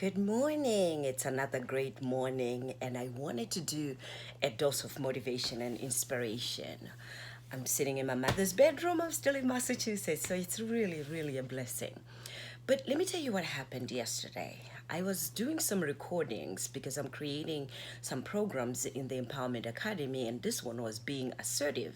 Good morning. It's another great morning, and I wanted to do a dose of motivation and inspiration. I'm sitting in my mother's bedroom. I'm still in Massachusetts, so it's really, really a blessing. But let me tell you what happened yesterday. I was doing some recordings because I'm creating some programs in the Empowerment Academy, and this one was being assertive.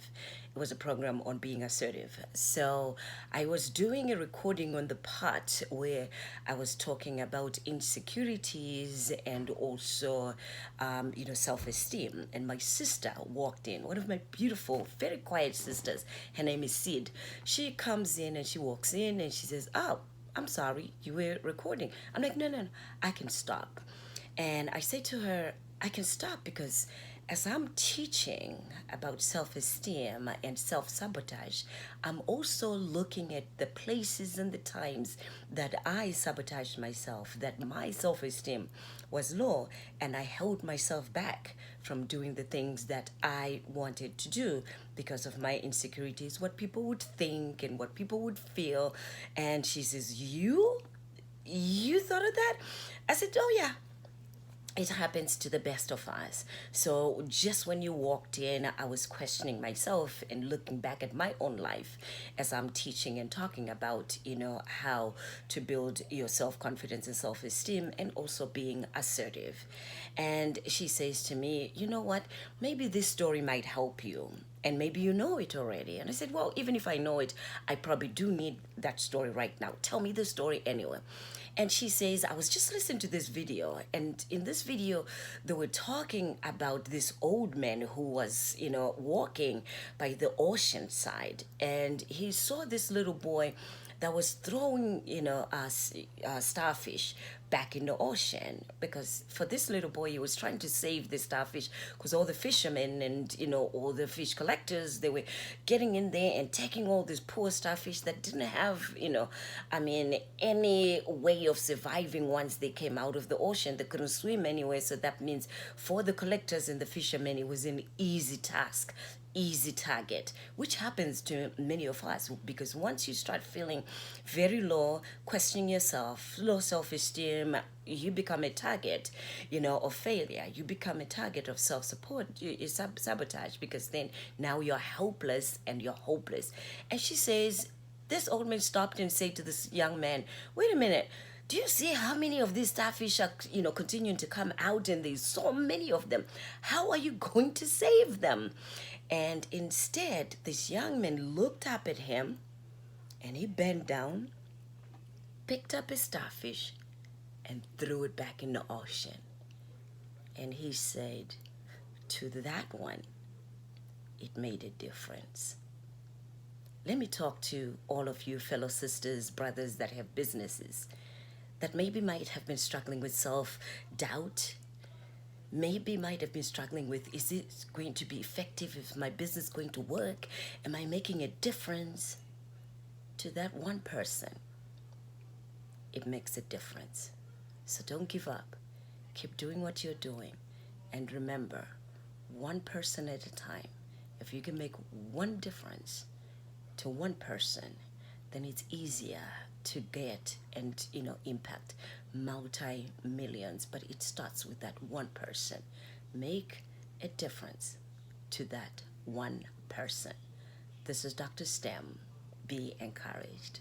It was a program on being assertive. So I was doing a recording on the part where I was talking about insecurities and also, self-esteem. And my sister walked in, one of my beautiful, very quiet sisters. Her name is Sid. She comes in and she walks in and she says, "Oh, I'm sorry, you were recording." I'm like, no, no, no, I can stop. And I say to her, I can stop because as I'm teaching about self esteem and self sabotage, I'm also looking at the places and the times that I sabotaged myself, that my self esteem was low, and I held myself back from doing the things that I wanted to do because of my insecurities, what people would think and what people would feel. And she says, You thought of that? I said, oh, yeah, it happens to the best of us. So just when you walked in, I was questioning myself and looking back at my own life as I'm teaching and talking about, how to build your self-confidence and self-esteem and also being assertive. And she says to me, you know what, maybe this story might help you. And maybe you know it already. And I said, well, even if I know it, I probably do need that story right now. Tell me the story anyway. And she says, I was just listening to this video. And in this video, they were talking about this old man who was, walking by the ocean side. And he saw this little boy that was throwing, a starfish back in the ocean, because for this little boy, he was trying to save the starfish because all the fishermen and, all the fish collectors, they were getting in there and taking all these poor starfish that didn't have, any way of surviving once they came out of the ocean. They couldn't swim anywhere. So that means for the collectors and the fishermen, it was an easy task, easy target, which happens to many of us, because once you start feeling very low, questioning yourself, low self-esteem, you become a target, of failure. You become a target of self-support, sabotage, because then now you're helpless and you're hopeless. And she says, this old man stopped and said to this young man, wait a minute, do you see how many of these starfish are, continuing to come out, and there's so many of them? How are you going to save them? And instead, this young man looked up at him and he bent down, picked up a starfish, and threw it back in the ocean. And he said, to that one, it made a difference. Let me talk to all of you fellow sisters, brothers that have businesses that maybe might have been struggling with self-doubt, maybe might have been struggling with, is it going to be effective? Is my business going to work? Am I making a difference? To that one person, it makes a difference. So don't give up. Keep doing what you're doing. And remember, one person at a time. If you can make one difference to one person, then it's easier to get and, impact multi-millions. But it starts with that one person. Make a difference to that one person. This is Dr. STEM. Be encouraged.